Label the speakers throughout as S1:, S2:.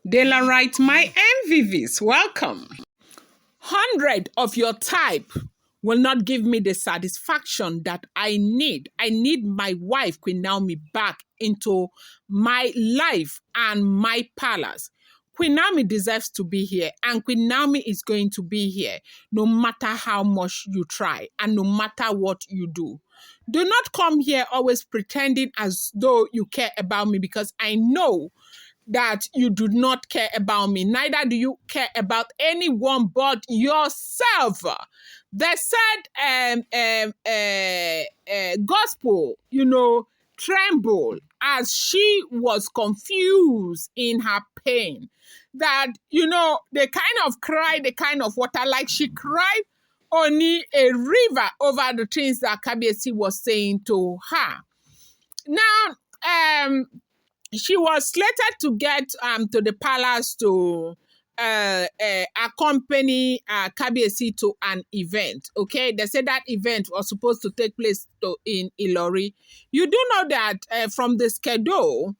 S1: Daylight, my MVVs, welcome. 100 of your type will not give me the satisfaction that I need. I need my wife, Queen Naomi, back into my life and my palace. Queen Naomi deserves to be here, and Queen Naomi is going to be here no matter how much you try and no matter what you do. Do not come here always pretending as though you care about me, because I know that you do not care about me. Neither do you care about anyone but yourself. They said gospel, tremble as she was confused in her pain. That, they kind of cry, the kind of water, like she cried only a river over the things that Kabiesi was saying to her. Now, she was slated to get to the palace to accompany Kabiesi to an event. Okay, they said that event was supposed to take place in Ilori. You do know that from the schedule,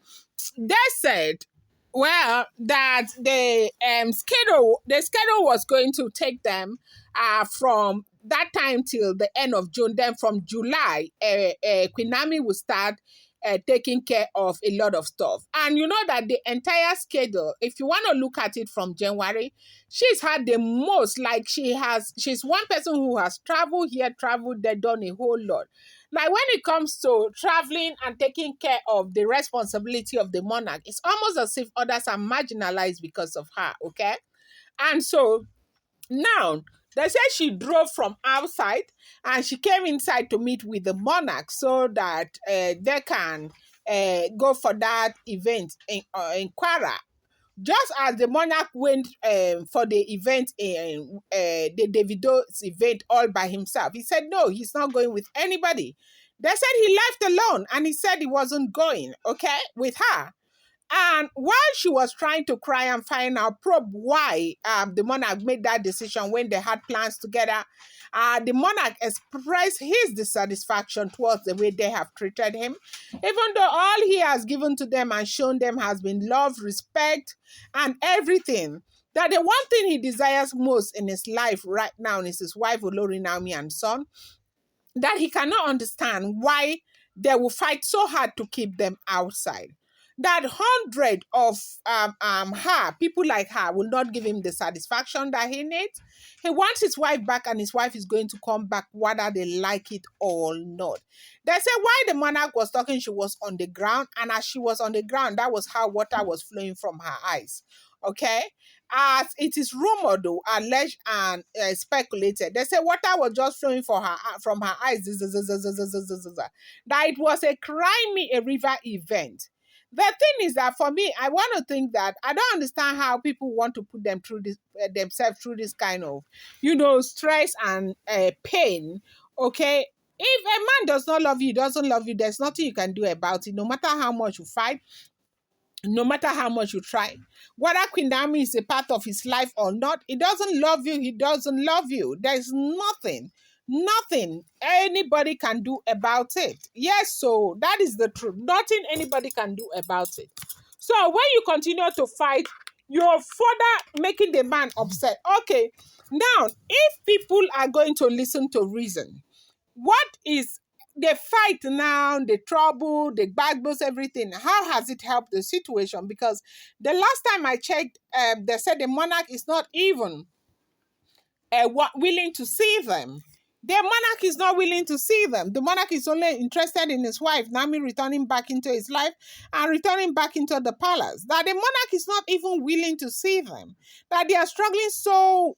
S1: they said, well, that the schedule was going to take them from that time till the end of June. Then from July, Queen Naomi will start taking care of a lot of stuff. And you know that the entire schedule, if you want to look at it from January, she's had the most, like she's one person who has traveled here, traveled there, done a whole lot. Like when it comes to traveling and taking care of the responsibility of the monarch, it's almost as if others are marginalized because of her, okay? And so now, they say she drove from outside and she came inside to meet with the monarch so that they can go for that event in Kwara. Just as the monarch went for the event, the Davido's event all by himself, he said, no, he's not going with anybody. They said he left alone and he said he wasn't going, okay, with her. And while she was trying to cry and find out, probe why the monarch made that decision when they had plans together, the monarch expressed his dissatisfaction towards the way they have treated him, even though all he has given to them and shown them has been love, respect, and everything. That the one thing he desires most in his life right now is his wife, Olori Naomi, and son, that he cannot understand why they will fight so hard to keep them outside. That 100 of people like her will not give him the satisfaction that he needs. He wants his wife back, and his wife is going to come back whether they like it or not. They say while the monarch was talking, she was on the ground, and as she was on the ground, that was how water was flowing from her eyes. Okay? As it is rumored, though, alleged and speculated, they say water was just flowing from her eyes. That it was a Cry Me a River event. The thing is that for me, I want to think that I don't understand how people want to put them through this themselves through this kind of, stress and pain. Okay, if a man does not love you, doesn't love you, there's nothing you can do about it. No matter how much you fight, no matter how much you try, whether Queen Naomi is a part of his life or not, he doesn't love you. He doesn't love you. There's nothing anybody can do about it. Yes, so that is the truth. Nothing anybody can do about it. So when you continue to fight, you're further making the man upset. Okay, now, if people are going to listen to reason, what is the fight now, the trouble, the backbones, everything? How has it helped the situation? Because the last time I checked, they said the monarch is not even willing to see them. The monarch is not willing to see them. The monarch is only interested in his wife, Naomi, returning back into his life and returning back into the palace. That the monarch is not even willing to see them. That they are struggling so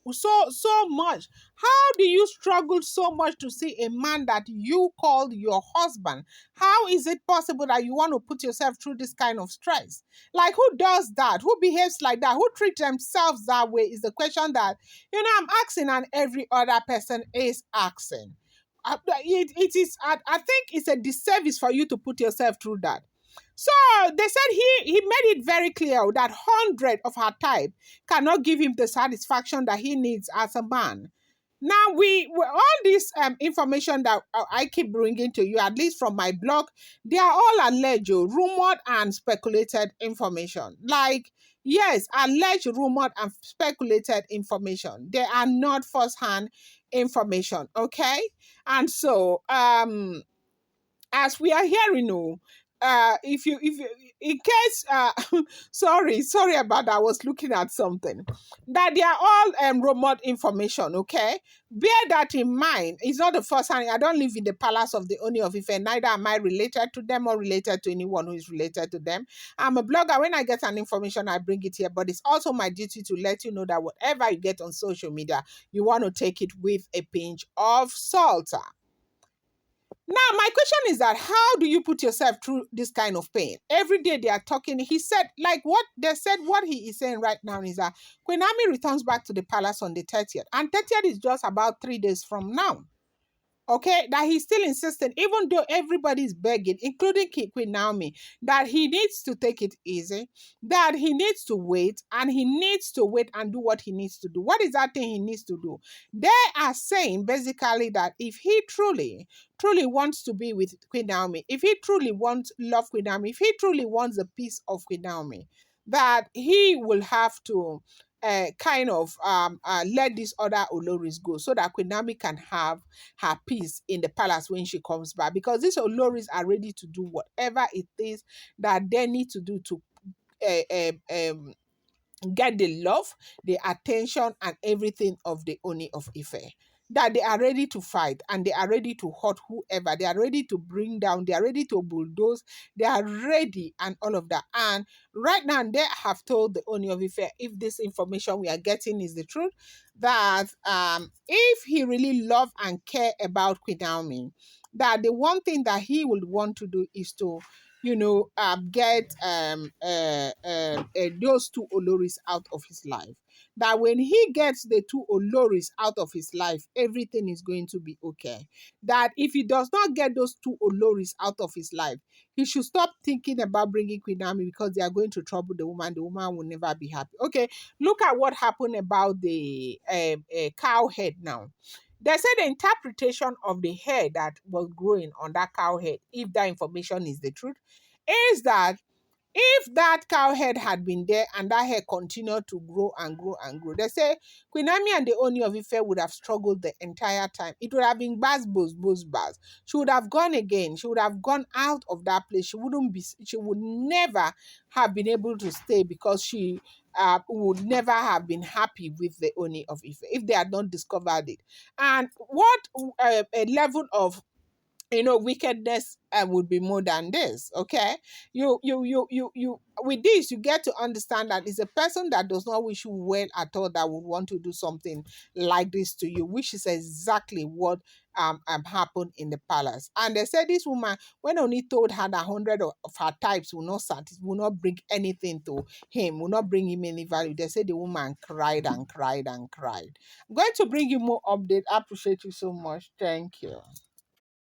S1: much. How do you struggle so much to see a man that you called your husband? How is it possible that you want to put yourself through this kind of stress? Like, who does that? Who behaves like that? Who treats themselves that way is the question that, I'm asking, and every other person is asking. It is, I think it's a disservice for you to put yourself through that. So they said he made it very clear that 100 of her type cannot give him the satisfaction that he needs as a man. Now, all this information that I keep bringing to you, at least from my blog, they are all alleged, rumored, and speculated information. Like, Yes, alleged, rumored, and speculated information. They are not first-hand information, okay? And so, as we are hearing, if you in case sorry about that, I was looking at something, that they are all rumored information, okay? Bear that in mind. It's not the first time. I don't live in the palace of the Ooni of Ife, neither am I related to them or related to anyone who is related to them. I'm a blogger. When I get an information, I bring it here, but it's also my duty to let you know that whatever you get on social media, you want to take it with a pinch of salt. Now, my question is that how do you put yourself through this kind of pain? Every day they are talking. He said, like what they said, what he is saying right now is that Queen Naomi returns back to the palace on the 30th. And 30th is just about 3 days from now. Okay, that he's still insisting, even though everybody's begging, including Queen Naomi, that he needs to take it easy, that he needs to wait, and he needs to wait and do what he needs to do. What is that thing he needs to do? They are saying basically that if he truly wants to be with Queen Naomi, if he truly wants love Queen Naomi, if he truly wants the peace of Queen Naomi, that he will have to kind of let these other Oloris go so that Queen Naomi can have her peace in the palace when she comes back, because these Oloris are ready to do whatever it is that they need to do to uh, um, get the love, the attention, and everything of the Oni of Ife. That they are ready to fight and they are ready to hurt whoever, they are ready to bring down, they are ready to bulldoze, they are ready and all of that. And right now, they have told the Oni of Ife, if this information we are getting is the truth, that if he really love and care about Queen Naomi, that the one thing that he would want to do is to get those two Oloris out of his life. That when he gets the two Oloris out of his life, everything is going to be okay. That if he does not get those two Oloris out of his life, he should stop thinking about bringing Queen Naomi, because they are going to trouble the woman. The woman will never be happy. Okay, look at what happened about the cow head now. They said the interpretation of the hair that was growing on that cow head, if that information is the truth, is that if that cow head had been there and that hair continued to grow and grow and grow, they say Queen Naomi and the Ooni of Ife would have struggled the entire time. It would have been buzz, buzz, buzz, buzz. She would have gone again. She would have gone out of that place. She would never have been able to stay, because she would never have been happy with the Ooni of Ife if they had not discovered it. And what a level of wickedness would be more than this. Okay, you with this you get to understand that it's a person that does not wish you well at all that would want to do something like this to you, which is exactly what happened in the palace. And they said this woman, when only told her that 100 of her types will not bring anything to him, will not bring him any value, they said the woman cried and cried and cried. I'm going to bring you more update. I appreciate you so much. Thank you.